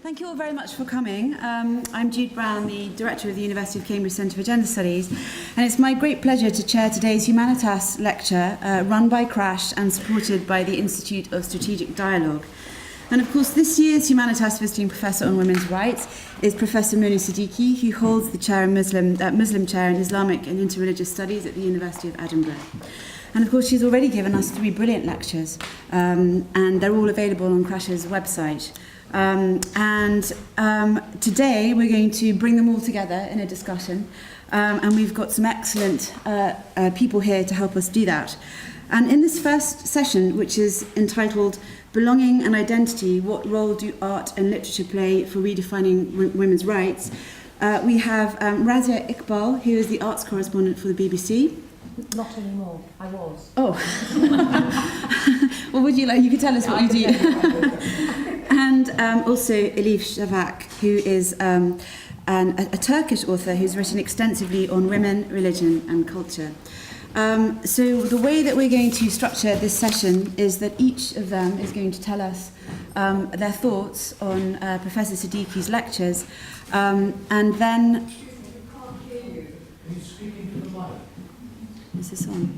Thank you all very much for coming. I'm Jude Brown, the Director of the University of Cambridge Centre for Gender Studies, and it's my great pleasure to chair today's Humanitas lecture, run by CRASSH and supported by the Institute of Strategic Dialogue. And of course, this year's Humanitas Visiting Professor on Women's Rights is Professor Mona Siddiqui, who holds the chair in Muslim chair in Islamic and Interreligious Studies at the University of Edinburgh. And of course, she's already given us 3 brilliant lectures, and they're all available on CRASSH's website. Today we're going to bring them all together in a discussion, and we've got some excellent people here to help us do that. And in this first session, which is entitled Belonging and Identity, What Role Do Art and Literature Play for Redefining Women's Rights, we have Razia Iqbal, who is the arts correspondent for the BBC. Not anymore, I was. Oh. Well, would you like, you could tell us what you do. And also Elif Shafak, who is a Turkish author who's written extensively on women, religion and culture. So the way that we're going to structure this session is that each of them is going to tell us their thoughts on Professor Siddiqui's lectures, and then... Is this on?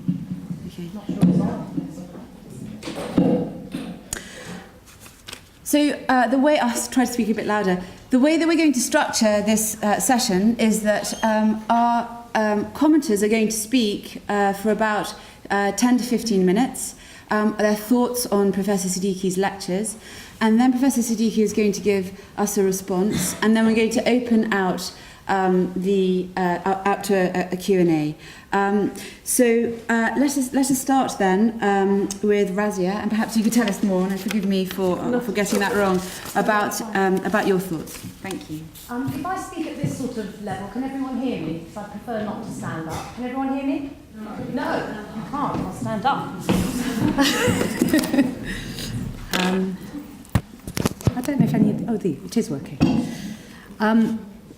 Okay. Not sure it's on. So the way, I'll try to speak a bit louder. The way that we're going to structure this session is that our commenters are going to speak for about 10 to 15 minutes, their thoughts on Professor Siddiqui's lectures, and then Professor Siddiqui is going to give us a response, and then we're going to open out out to a Q&A. So let us start then with Razia, and perhaps you could tell us more, and forgive me for getting that wrong, about your thoughts. Thank you. If I speak at this sort of level, can everyone hear me? Because I prefer not to stand up. Can everyone hear me? No, you can't. I'll stand up. I don't know if any of... Oh, it is working.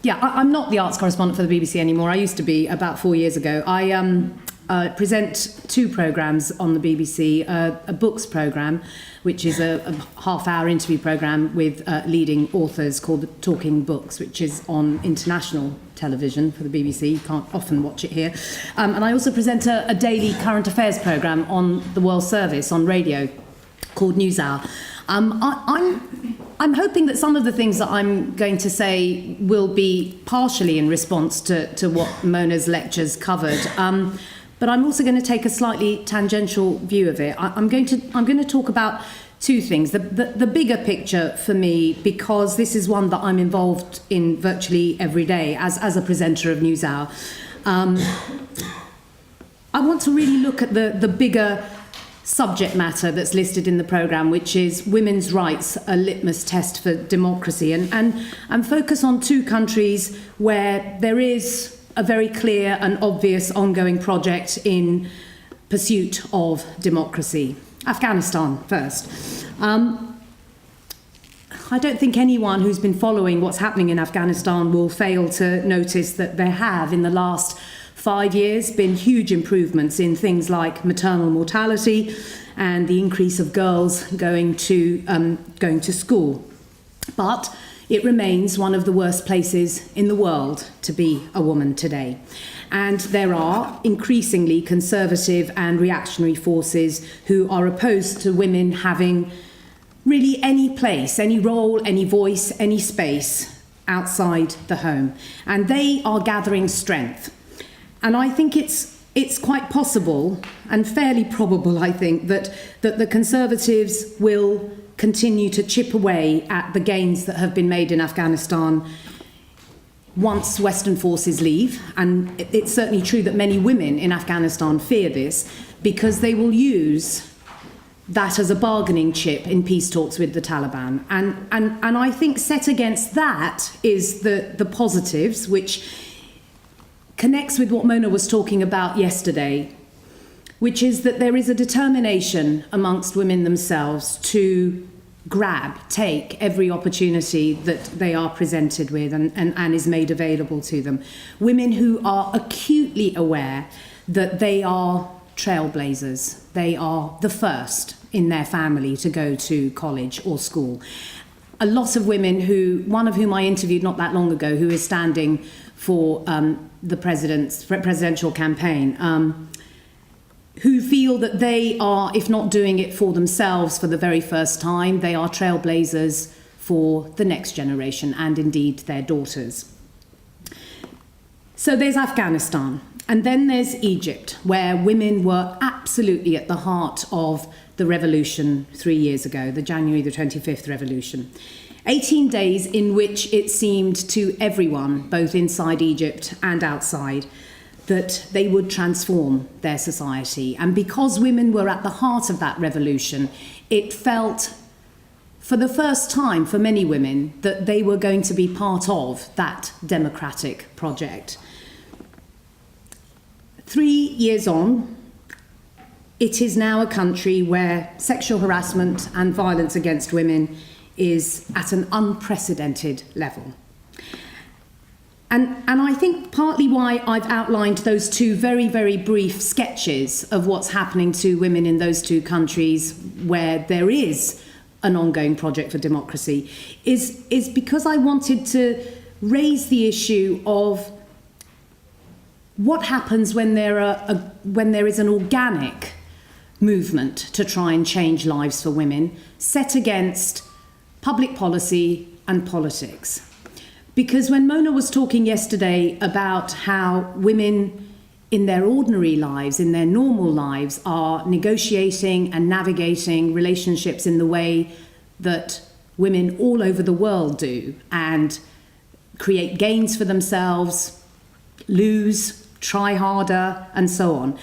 Yeah, I'm not the arts correspondent for the BBC anymore. I used to be about 4 years ago. I present 2 programmes on the BBC, a books programme, which is a half-hour interview programme with leading authors called Talking Books, which is on international television for the BBC. You can't often watch it here. And I also present a daily current affairs programme on the World Service on radio called NewsHour. I'm hoping that some of the things that I'm going to say will be partially in response to what Mona's lectures covered, but I'm also going to take a slightly tangential view of it. I'm going to talk about 2 things. The bigger picture for me, because this is one that I'm involved in virtually every day as a presenter of NewsHour. I want to really look at the bigger subject matter that's listed in the programme, which is women's rights, a litmus test for democracy, and focus on 2 countries where there is a very clear and obvious ongoing project in pursuit of democracy. Afghanistan first. I don't think anyone who's been following what's happening in Afghanistan will fail to notice that there have, in the last 5 years, been huge improvements in things like maternal mortality and the increase of girls going to school. But it remains one of the worst places in the world to be a woman today. And there are increasingly conservative and reactionary forces who are opposed to women having really any place, any role, any voice, any space outside the home. And they are gathering strength. And I think it's quite possible and fairly probable, I think, that the Conservatives will continue to chip away at the gains that have been made in Afghanistan once Western forces leave. And it's certainly true that many women in Afghanistan fear this, because they will use that as a bargaining chip in peace talks with the Taliban. And I think set against that is the positives, which connects with what Mona was talking about yesterday, which is that there is a determination amongst women themselves to take every opportunity that they are presented with and is made available to them. Women who are acutely aware that they are trailblazers. They are the first in their family to go to college or school. a lot of women one of whom I interviewed not that long ago, who is standing for the presidential campaign, who feel that they are, if not doing it for themselves for the very first time, they are trailblazers for the next generation and indeed their daughters. So there's Afghanistan, and then there's Egypt, where women were absolutely at the heart of the revolution 3 years ago, the January the 25th revolution. 18 days in which it seemed to everyone, both inside Egypt and outside, that they would transform their society. And because women were at the heart of that revolution, it felt, for the first time for many women, that they were going to be part of that democratic project. 3 years on, it is now a country where sexual harassment and violence against women is at an unprecedented level. And I think partly why I've outlined those two very, very brief sketches of what's happening to women in those two countries where there is an ongoing project for democracy is because I wanted to raise the issue of what happens when there is an organic movement to try and change lives for women set against public policy and politics. Because when Mona was talking yesterday about how women in their ordinary lives, in their normal lives, are negotiating and navigating relationships in the way that women all over the world do, and create gains for themselves, lose, try harder, and so on.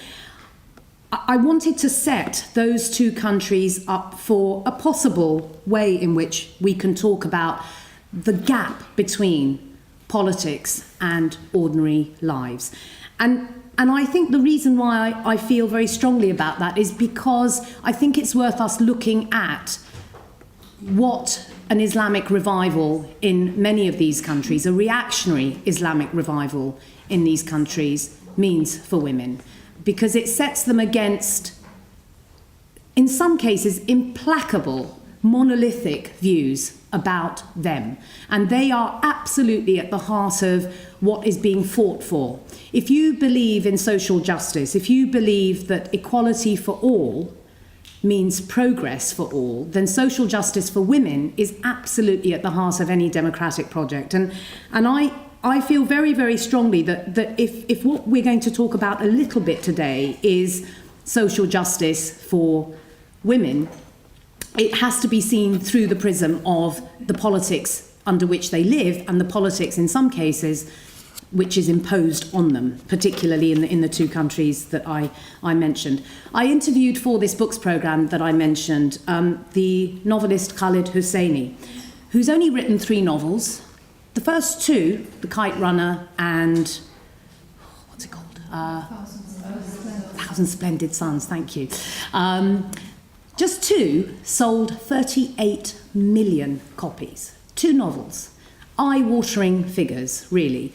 I wanted to set those two countries up for a possible way in which we can talk about the gap between politics and ordinary lives. And I think the reason why I feel very strongly about that is because I think it's worth us looking at what an Islamic revival in many of these countries, a reactionary Islamic revival in these countries, means for women. Because it sets them against, in some cases, implacable, monolithic views about them. And they are absolutely at the heart of what is being fought for. If you believe in social justice, if you believe that equality for all means progress for all, then social justice for women is absolutely at the heart of any democratic project. And I feel very, very strongly that if what we're going to talk about a little bit today is social justice for women, it has to be seen through the prism of the politics under which they live and the politics, in some cases, which is imposed on them, particularly in the two countries that I mentioned. I interviewed for this books programme that I mentioned the novelist Khaled Hosseini, who's only written 3 novels. The first 2, The Kite Runner and, what's it called? Thousand Splendid Suns, thank you. Just 2 sold 38 million copies. 2 novels. Eye-watering figures, really.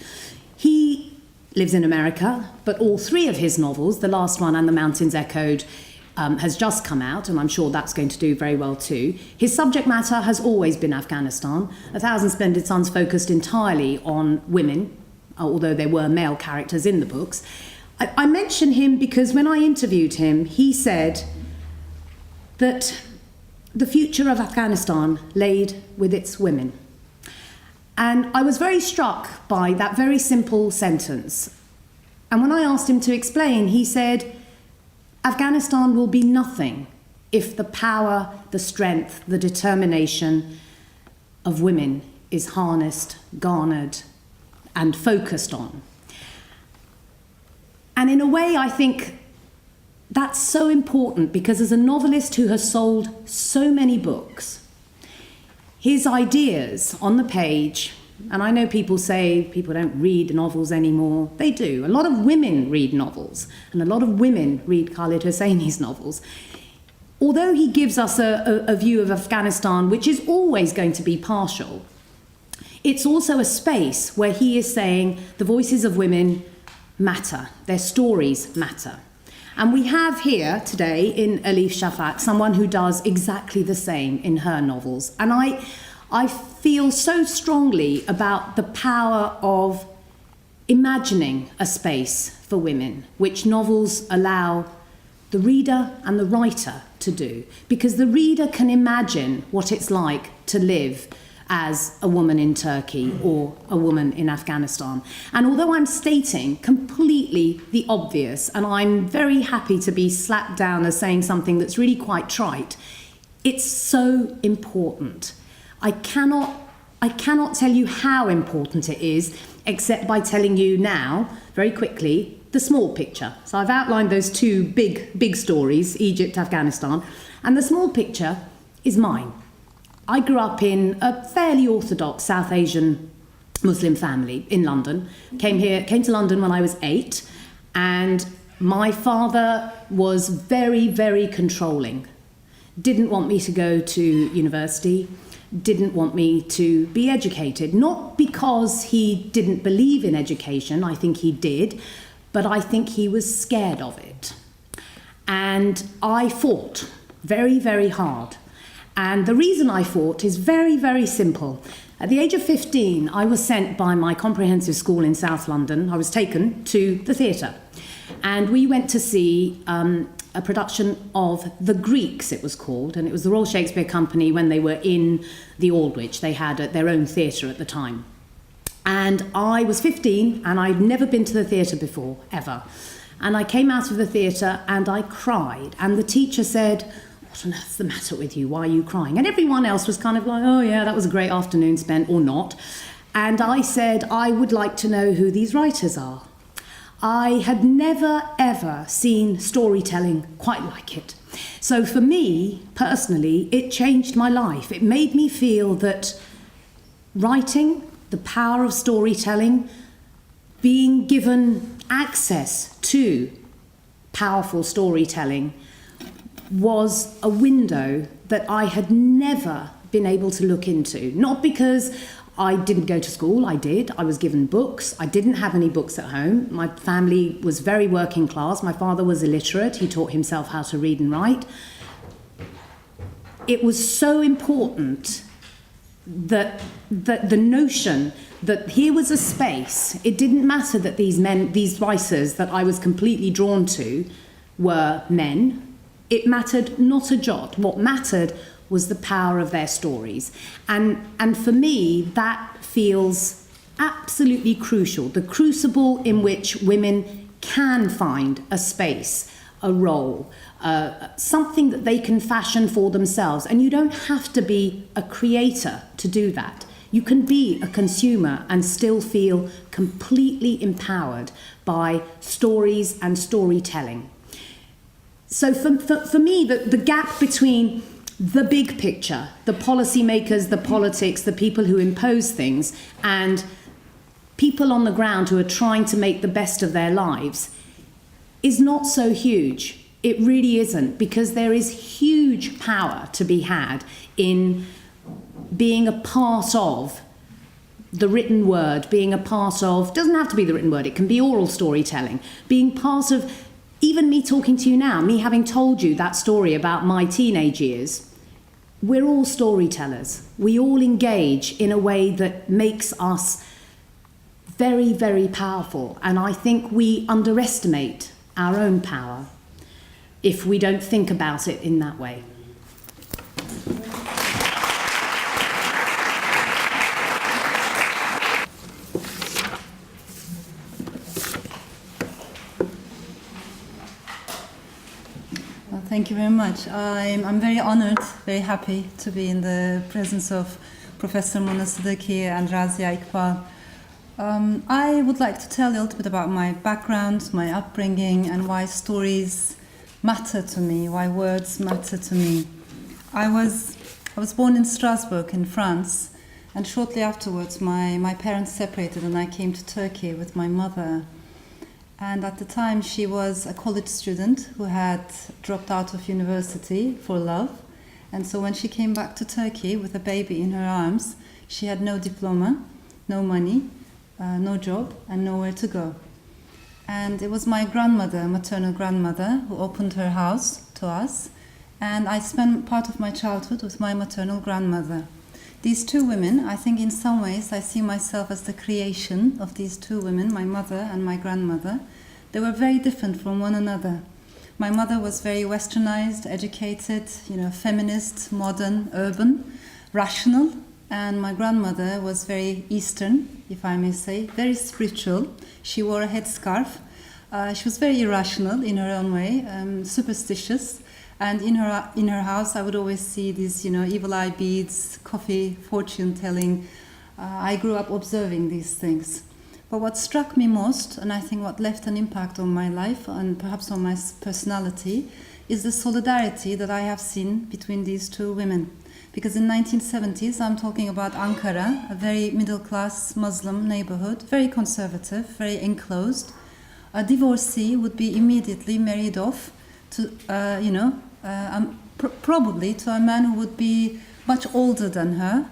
He lives in America, but all 3 of his novels, the last one and The Mountains Echoed, has just come out, and I'm sure that's going to do very well too. His subject matter has always been Afghanistan. A Thousand Splendid Suns focused entirely on women, although there were male characters in the books. I mention him because when I interviewed him, he said that the future of Afghanistan laid with its women. And I was very struck by that very simple sentence. And when I asked him to explain, he said, Afghanistan will be nothing if the power, the strength, the determination of women is harnessed, garnered, and focused on. And in a way, I think that's so important because as a novelist who has sold so many books, his ideas on the page, and I know people say people don't read novels anymore. They do. A lot of women read novels, and a lot of women read Khaled Hosseini's novels. Although he gives us a view of Afghanistan which is always going to be partial, it's also a space where he is saying the voices of women matter, their stories matter. And we have here today in Elif Shafak someone who does exactly the same in her novels. And I feel so strongly about the power of imagining a space for women, which novels allow the reader and the writer to do, because the reader can imagine what it's like to live as a woman in Turkey or a woman in Afghanistan. And although I'm stating completely the obvious, and I'm very happy to be slapped down as saying something that's really quite trite, it's so important. I cannot tell you how important it is, except by telling you now, very quickly, the small picture. So I've outlined those two big stories, Egypt, Afghanistan, and the small picture is mine. I grew up in a fairly orthodox South Asian Muslim family in London. Came to London when I was 8, and my father was very, very controlling. Didn't want me to go to university, didn't want me to be educated, not because he didn't believe in education, I think he did, but I think he was scared of it. And I fought very, very hard. And the reason I fought is very, very simple. At the age of 15, I was sent by my comprehensive school in South London. I was taken to the theatre. And we went to see a production of The Greeks, it was called. And it was the Royal Shakespeare Company when they were in the Aldwych. They had their own theatre at the time. And I was 15, and I'd never been to the theatre before, ever. And I came out of the theatre and I cried. And the teacher said, "What on earth's the matter with you? Why are you crying?" And everyone else was kind of like, "Oh yeah, that was a great afternoon spent," or not. And I said, "I would like to know who these writers are." I had never, ever seen storytelling quite like it. So for me, personally, it changed my life. It made me feel that writing, the power of storytelling, being given access to powerful storytelling, was a window that I had never been able to look into. Not because I didn't go to school, I did. I was given books. I didn't have any books at home. My family was very working class. My father was illiterate. He taught himself how to read and write. It was so important that the notion that here was a space, it didn't matter that these writers that I was completely drawn to were men. It mattered not a jot. What mattered was the power of their stories. And for me, that feels absolutely crucial. The crucible in which women can find a space, a role, something that they can fashion for themselves. And you don't have to be a creator to do that. You can be a consumer and still feel completely empowered by stories and storytelling. So for me, the gap between the big picture, the policymakers, the politics, the people who impose things, and people on the ground who are trying to make the best of their lives is not so huge. It really isn't, because there is huge power to be had in being a part of the written word, being a part of, doesn't have to be the written word, it can be oral storytelling, being part of, even me talking to you now, me having told you that story about my teenage years. We're all storytellers. We all engage in a way that makes us very, very powerful. And I think we underestimate our own power if we don't think about it in that way. Thank you very much. I'm very honored, very happy to be in the presence of Professor Mona Siddiqui and Razia Iqbal. I would like to tell you a little bit about my background, my upbringing, and why stories matter to me, why words matter to me. I was born in Strasbourg in France, and shortly afterwards my parents separated and I came to Turkey with my mother. And at the time, she was a college student who had dropped out of university for love. And so when she came back to Turkey with a baby in her arms, she had no diploma, no money, no job, and nowhere to go. And it was my grandmother, maternal grandmother, who opened her house to us. And I spent part of my childhood with my maternal grandmother. These two women, I think in some ways I see myself as the creation of these two women, my mother and my grandmother. They were very different from one another. My mother was very westernized, educated, feminist, modern, urban, rational, and my grandmother was very Eastern, if I may say, very spiritual. She wore a headscarf. She was very irrational in her own way, superstitious. And in her house, I would always see these, evil eye beads, coffee, fortune telling. I grew up observing these things. But what struck me most, and I think what left an impact on my life and perhaps on my personality, is the solidarity that I have seen between these two women. Because in 1970s, I'm talking about Ankara, a very middle-class Muslim neighborhood, very conservative, very enclosed. A divorcee would be immediately married off to, probably to a man who would be much older than her,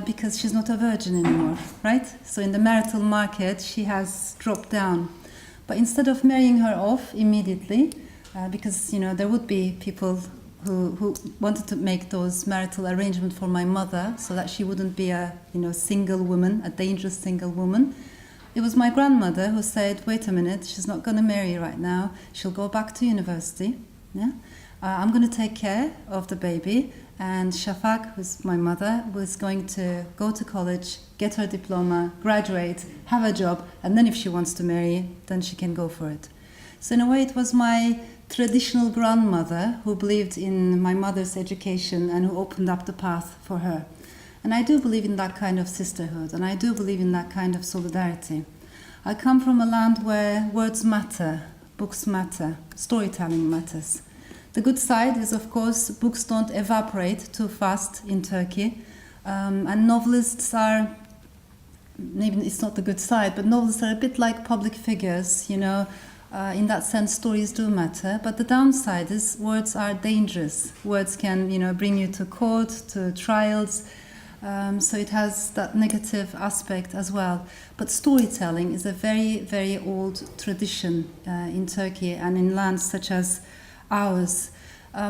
because she's not a virgin anymore, right? So in the marital market, she has dropped down. But instead of marrying her off immediately, because there would be people who wanted to make those marital arrangements for my mother so that she wouldn't be a single woman, a dangerous single woman. It was my grandmother who said, wait a minute, she's not going to marry right now. She'll go back to university. Yeah? I'm going to take care of the baby. And Shafak, who's my mother, was going to go to college, get her diploma, graduate, have a job, and then if she wants to marry, then she can go for it. So in a way, it was my traditional grandmother who believed in my mother's education and who opened up the path for her. And I do believe in that kind of sisterhood, and I do believe in that kind of solidarity. I come from a land where words matter, books matter, storytelling matters. The good side is, of course, books don't evaporate too fast in Turkey, and novelists are, maybe it's not the good side, but novelists are a bit like public figures, in that sense stories do matter, but the downside is words are dangerous. Words can, bring you to court, to trials, so it has that negative aspect as well. But storytelling is a very, very old tradition in Turkey and in lands such as ours.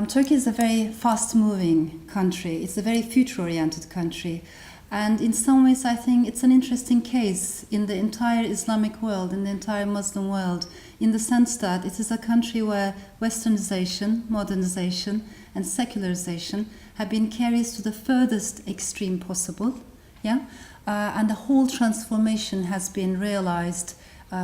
Turkey is a very fast-moving country. It's a very future-oriented country. And in some ways, I think it's an interesting case in the entire Islamic world, in the entire Muslim world, in the sense that it is a country where westernization, modernization, and secularization have been carried to the furthest extreme possible. And the whole transformation has been realized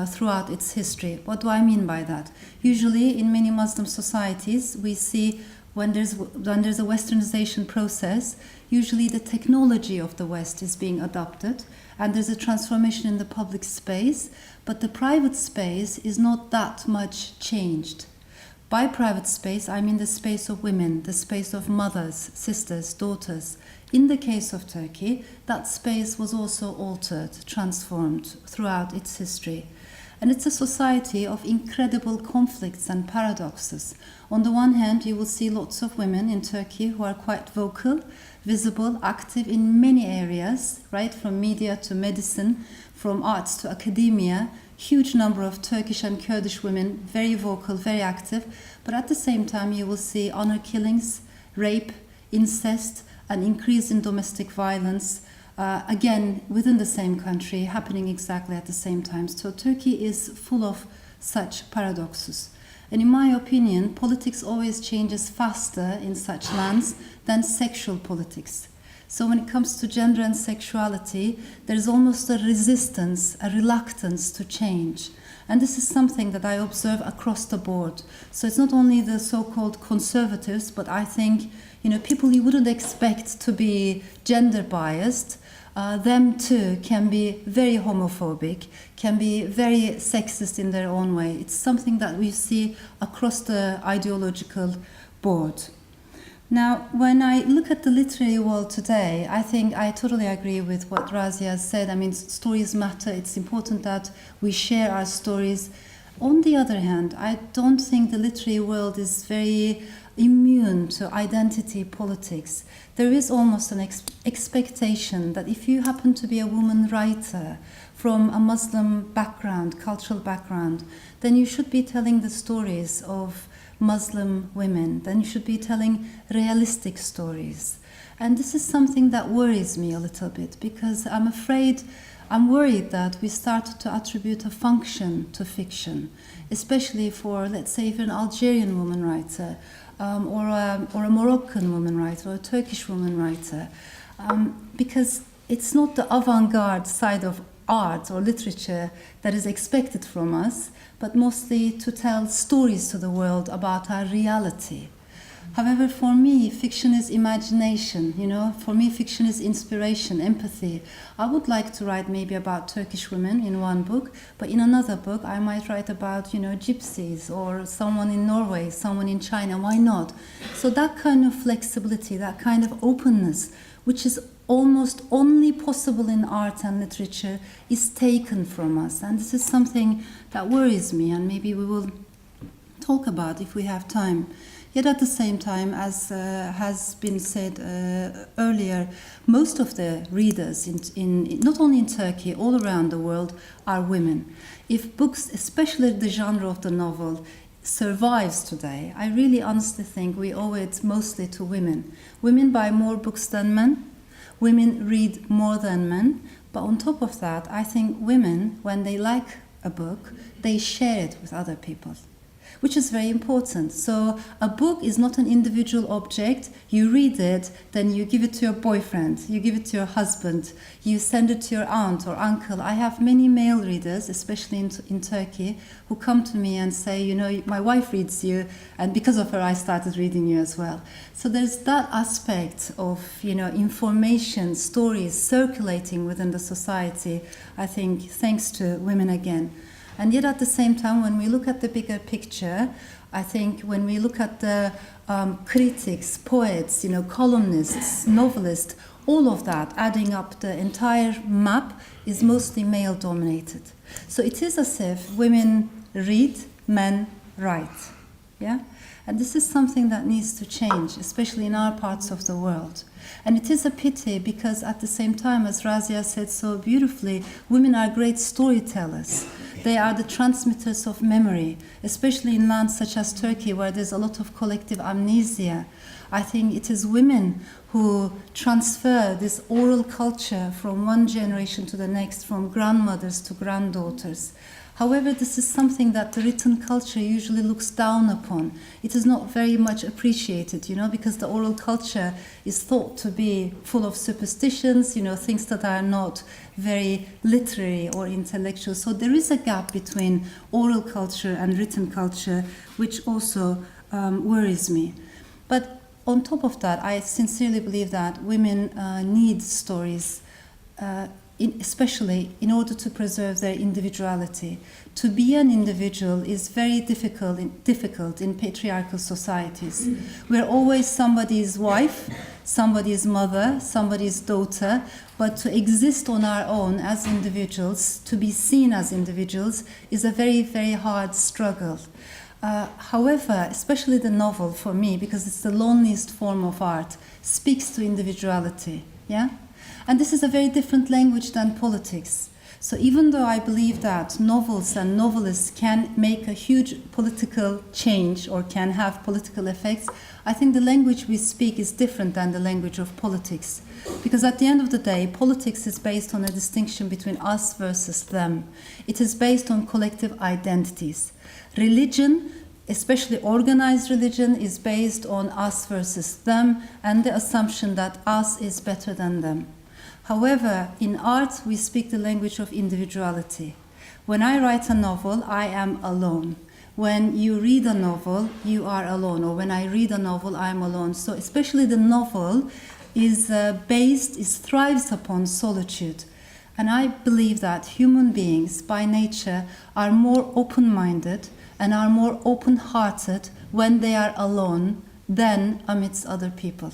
throughout its history. What do I mean by that? Usually in many Muslim societies we see when there's a westernization process, usually the technology of the West is being adopted and there's a transformation in the public space, but the private space is not that much changed. By private space, I mean the space of women, the space of mothers, sisters, daughters. In the case of Turkey, that space was also altered, transformed throughout its history. And it's a society of incredible conflicts and paradoxes. On the one hand, you will see lots of women in Turkey who are quite vocal, visible, active in many areas, right? From media to medicine, from arts to academia. Huge number of Turkish and Kurdish women, very vocal, very active. But at the same time, you will see honor killings, rape, incest, an increase in domestic violence, again, within the same country, happening exactly at the same time. So Turkey is full of such paradoxes. And in my opinion, politics always changes faster in such lands than sexual politics. So when it comes to gender and sexuality, there's almost a resistance, a reluctance to change. And this is something that I observe across the board. So it's not only the so-called conservatives, but I think, people you wouldn't expect to be gender biased, them too can be very homophobic, can be very sexist in their own way. It's something that we see across the ideological board. Now, when I look at the literary world today, I think I totally agree with what Razia said. I mean, stories matter. It's important that we share our stories. On the other hand, I don't think the literary world is very immune to identity politics. There is almost an expectation that if you happen to be a woman writer from a Muslim background, cultural background, then you should be telling the stories of Muslim women, then you should be telling realistic stories. And this is something that worries me a little bit, because I'm worried that we started to attribute a function to fiction, especially for, let's say, if an Algerian woman writer, or a Moroccan woman writer, or a Turkish woman writer, because it's not the avant-garde side of art or literature that is expected from us, but mostly to tell stories to the world about our reality. However, for me, fiction is imagination, you know. For me, fiction is inspiration, empathy. I would like to write maybe about Turkish women in one book, but in another book I might write about, you know, gypsies or someone in Norway, someone in China. Why not? So that kind of flexibility, that kind of openness, which is almost only possible in art and literature, is taken from us. And this is something that worries me, and maybe we will talk about if we have time. Yet at the same time, as has been said earlier, most of the readers, in not only in Turkey, all around the world, are women. If books, especially the genre of the novel, survives today, I really honestly think we owe it mostly to women. Women buy more books than men. Women read more than men. But on top of that, I think women, when they like a book, they share it with other people, which is very important. So a book is not an individual object. You read it, then you give it to your boyfriend, you give it to your husband, you send it to your aunt or uncle. I have many male readers, especially in Turkey, who come to me and say, you know, my wife reads you, and because of her I started reading you as well. So there's that aspect of, you know, information, stories circulating within the society, I think, thanks to women again. And yet at the same time, when we look at the bigger picture, I think when we look at the critics, poets, you know, columnists, novelists, all of that, adding up the entire map, is mostly male-dominated. So it is as if women read, men write. Yeah? And this is something that needs to change, especially in our parts of the world. And it is a pity because at the same time, as Razia said so beautifully, women are great storytellers. They are the transmitters of memory, especially in lands such as Turkey, where there's a lot of collective amnesia. I think it is women who transfer this oral culture from one generation to the next, from grandmothers to granddaughters. However, this is something that the written culture usually looks down upon. It is not very much appreciated, you know, because the oral culture is thought to be full of superstitions, you know, things that are not very literary or intellectual. So there is a gap between oral culture and written culture, which also worries me. But on top of that, I sincerely believe that women need stories, especially in order to preserve their individuality. To be an individual is very difficult in patriarchal societies. We're always somebody's wife, somebody's mother, somebody's daughter, but to exist on our own as individuals, to be seen as individuals, is a very, very hard struggle. However, especially the novel for me, because it's the loneliest form of art, speaks to individuality. Yeah? And this is a very different language than politics. So even though I believe that novels and novelists can make a huge political change or can have political effects, I think the language we speak is different than the language of politics. Because at the end of the day, politics is based on a distinction between us versus them. It is based on collective identities. Religion, especially organized religion, is based on us versus them and the assumption that us is better than them. However, in art, we speak the language of individuality. When I write a novel, I am alone. When you read a novel, you are alone. Or when I read a novel, I am alone. So especially the novel is thrives upon solitude. And I believe that human beings, by nature, are more open-minded and are more open-hearted when they are alone than amidst other people.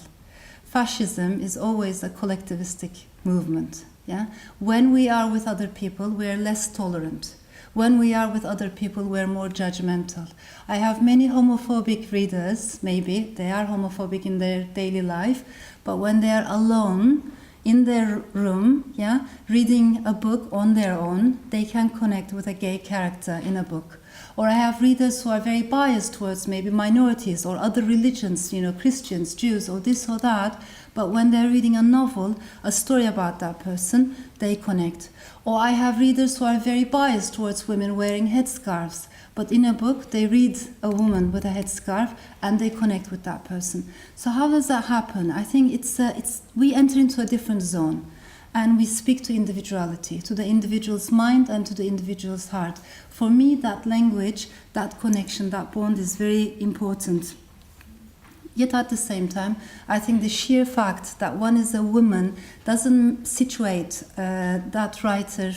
Fascism is always a collectivistic movement. Yeah? When we are with other people, we are less tolerant. When we are with other people, we're more judgmental. I have many homophobic readers, maybe they are homophobic in their daily life, but when they are alone in their room, yeah, reading a book on their own, they can connect with a gay character in a book. Or I have readers who are very biased towards maybe minorities or other religions, Christians, Jews, or this or that. But when they're reading a novel, a story about that person, they connect. Or I have readers who are very biased towards women wearing headscarves. But in a book, they read a woman with a headscarf and they connect with that person. So how does that happen? I think we enter into a different zone. And we speak to individuality, to the individual's mind and to the individual's heart. For me, that language, that connection, that bond is very important. Yet at the same time, I think the sheer fact that one is a woman doesn't situate that writer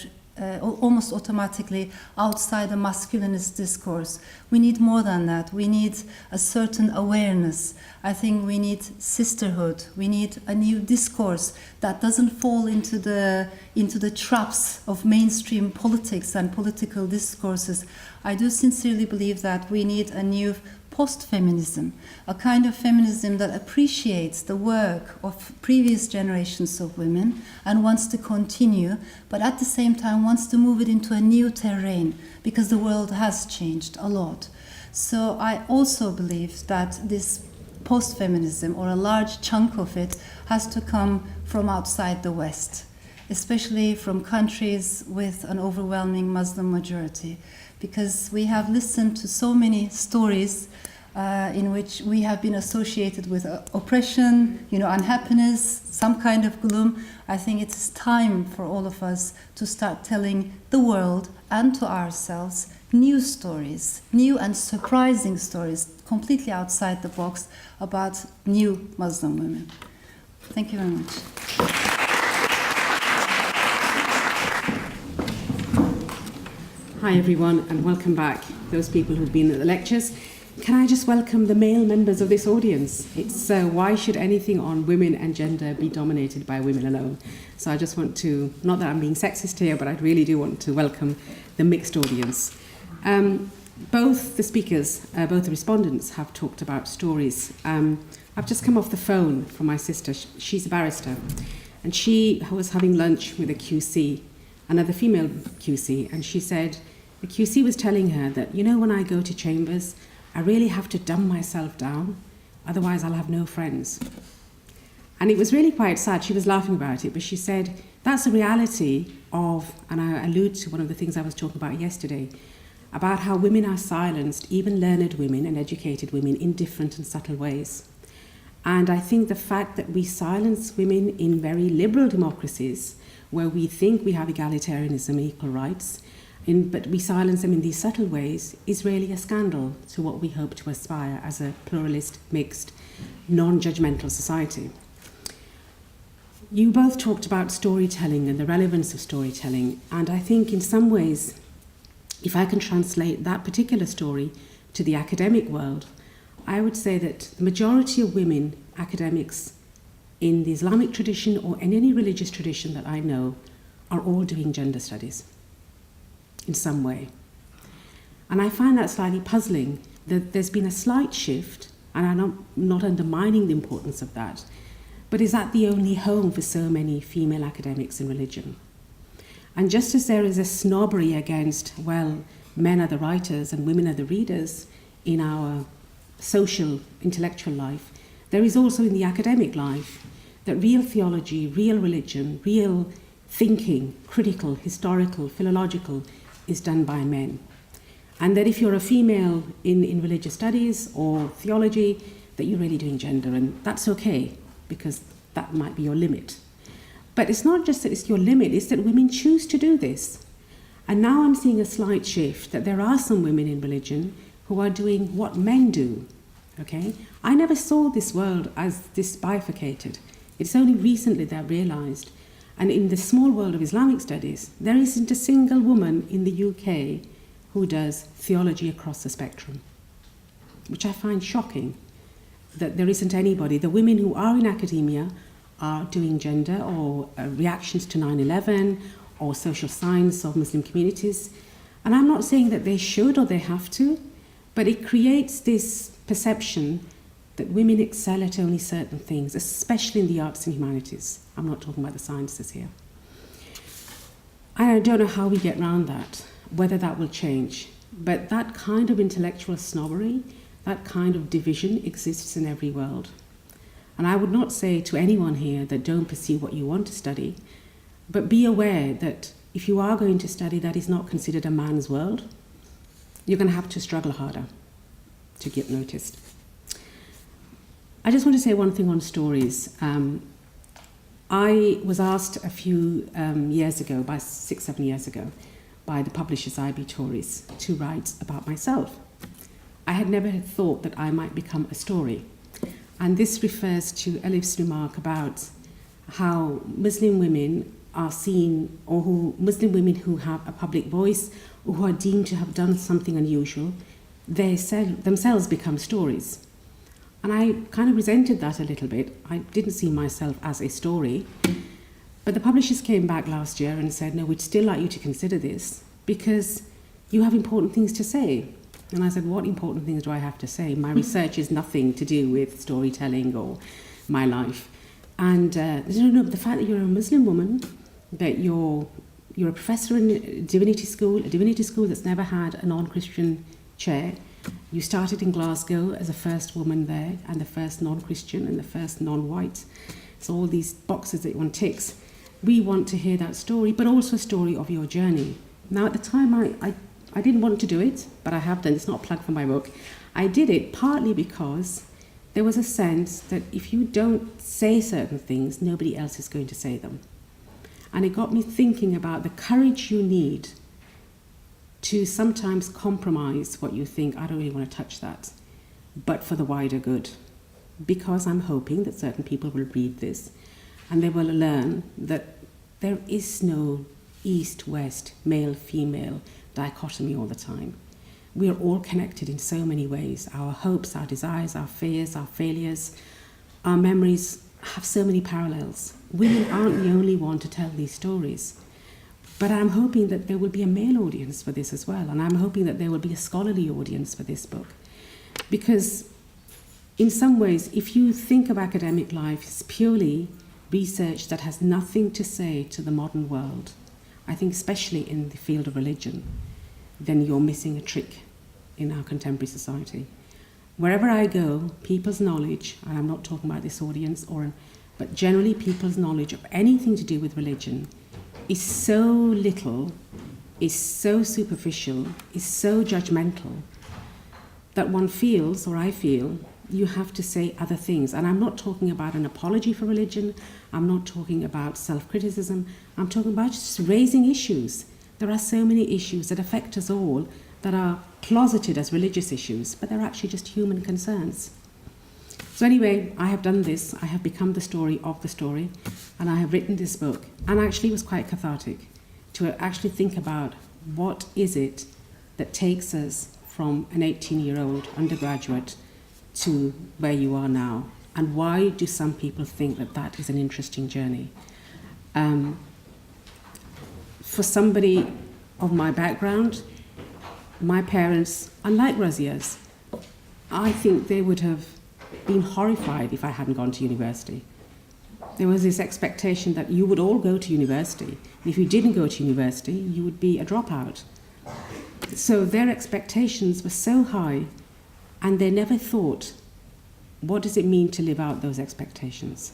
almost automatically outside the masculinist discourse. We need more than that. We need a certain awareness. I think we need sisterhood. We need a new discourse that doesn't fall into the traps of mainstream politics and political discourses. I do sincerely believe that we need a new post-feminism, a kind of feminism that appreciates the work of previous generations of women and wants to continue, but at the same time wants to move it into a new terrain because the world has changed a lot. So I also believe that this post-feminism, or a large chunk of it, has to come from outside the West, especially from countries with an overwhelming Muslim majority, because we have listened to so many stories in which we have been associated with oppression, unhappiness, some kind of gloom. I think it is time for all of us to start telling the world and to ourselves new stories, new and surprising stories, completely outside the box, about new Muslim women. Thank you very much. Hi everyone, and welcome back, those people who've been at the lectures. Can I just welcome the male members of this audience? It's why should anything on women and gender be dominated by women alone? So I just want to, not that I'm being sexist here, but I really do want to welcome the mixed audience. Both the speakers, both the respondents have talked about stories. I've just come off the phone from my sister. She's a barrister, and she was having lunch with a QC, another female QC, and she said the QC was telling her that, when I go to chambers, I really have to dumb myself down, otherwise I'll have no friends. And it was really quite sad. She was laughing about it, but she said that's a reality of, and I allude to one of the things I was talking about yesterday, about how women are silenced, even learned women and educated women, in different and subtle ways. And I think the fact that we silence women in very liberal democracies, where we think we have egalitarianism and equal rights, but we silence them in these subtle ways, is really a scandal to what we hope to aspire as a pluralist, mixed, non-judgmental society. You both talked about storytelling and the relevance of storytelling, and I think in some ways, if I can translate that particular story to the academic world, I would say that the majority of women academics in the Islamic tradition or in any religious tradition that I know are all doing gender studies in some way. And I find that slightly puzzling, that there's been a slight shift, and I'm not undermining the importance of that, but is that the only home for so many female academics in religion? And just as there is a snobbery against, well, men are the writers and women are the readers in our social, intellectual life, there is also in the academic life that real theology, real religion, real thinking, critical, historical, philological, is done by men. And that if you're a female in religious studies or theology, that you're really doing gender, and that's okay, because that might be your limit. But it's not just that it's your limit, it's that women choose to do this. And now I'm seeing a slight shift, that there are some women in religion who are doing what men do, okay? I never saw this world as this bifurcated. It's only recently that I realised. And in the small world of Islamic studies, there isn't a single woman in the UK who does theology across the spectrum, which I find shocking, that there isn't anybody. The women who are in academia are doing gender or reactions to 9/11 or social science of Muslim communities. And I'm not saying that they should or they have to, but it creates this perception that women excel at only certain things, especially in the arts and humanities. I'm not talking about the sciences here. I don't know how we get around that, whether that will change. But that kind of intellectual snobbery, that kind of division exists in every world. And I would not say to anyone here that don't pursue what you want to study, but be aware that if you are going to study that is not considered a man's world, you're going to have to struggle harder to get noticed. I just want to say one thing on stories. I was asked a few years ago, by 6-7 years ago, by the publishers IB Tories to write about myself. I had never thought that I might become a story. And this refers to Elif's remark about how Muslim women are seen, or Muslim women who have a public voice or who are deemed to have done something unusual, they themselves become stories. And I kind of resented that a little bit. I didn't see myself as a story. But the publishers came back last year and said, no, we'd still like you to consider this because you have important things to say. And I said, what important things do I have to say? My research is nothing to do with storytelling or my life. And no, the fact that you're a Muslim woman, that you're a professor in a divinity school that's never had a non-Christian chair. You started in Glasgow as the first woman there, and the first non-Christian and the first non-white. So all these boxes that one ticks. We want to hear that story, but also a story of your journey. Now, at the time, I didn't want to do it, but I have done. It's not a plug for my book. I did it partly because there was a sense that if you don't say certain things, nobody else is going to say them. And it got me thinking about the courage you need to sometimes compromise what you think, I don't really want to touch that, but for the wider good. Because I'm hoping that certain people will read this and they will learn that there is no east-west, male-female dichotomy all the time. We are all connected in so many ways. Our hopes, our desires, our fears, our failures, our memories have so many parallels. Women aren't the only one to tell these stories. But I'm hoping that there will be a male audience for this as well, and I'm hoping that there will be a scholarly audience for this book. Because in some ways, if you think of academic life as purely research that has nothing to say to the modern world, I think especially in the field of religion, then you're missing a trick in our contemporary society. Wherever I go, people's knowledge, and I'm not talking about this audience, but generally people's knowledge of anything to do with religion is so little, is so superficial, is so judgmental, that one feels, or I feel, you have to say other things. And I'm not talking about an apology for religion, I'm not talking about self-criticism, I'm talking about just raising issues. There are so many issues that affect us all that are closeted as religious issues, but they're actually just human concerns. So anyway, I have done this. I have become the story of the story, and I have written this book. And actually it was quite cathartic to actually think about what is it that takes us from an 18-year-old undergraduate to where you are now, and why do some people think that that is an interesting journey? For somebody of my background, my parents, unlike Razia's, I think they would have been horrified if I hadn't gone to university. There was this expectation that you would all go to university, and if you didn't go to university, you would be a dropout. So their expectations were so high, and they never thought, what does it mean to live out those expectations?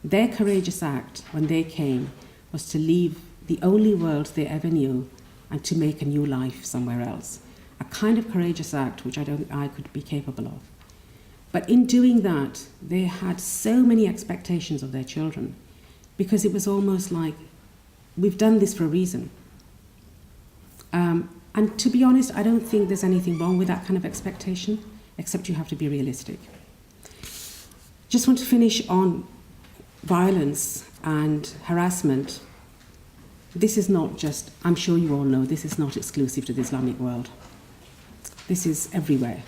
Their courageous act when they came was to leave the only world they ever knew and to make a new life somewhere else. A kind of courageous act which I don't think I could be capable of. But in doing that, they had so many expectations of their children, because it was almost like, we've done this for a reason. And to be honest, I don't think there's anything wrong with that kind of expectation, except you have to be realistic. Just want to finish on violence and harassment. This is not just, I'm sure you all know, this is not exclusive to the Islamic world. This is everywhere.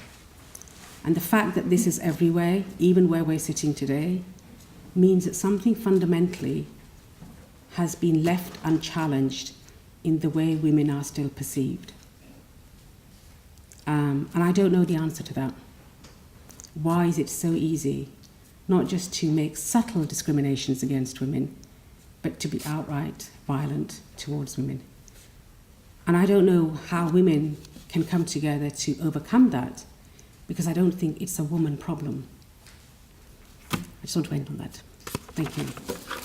And the fact that this is everywhere, even where we're sitting today, means that something fundamentally has been left unchallenged in the way women are still perceived. And I don't know the answer to that. Why is it so easy, not just to make subtle discriminations against women, but to be outright violent towards women? And I don't know how women can come together to overcome that, because I don't think it's a woman problem. I just want to end on that. Thank you.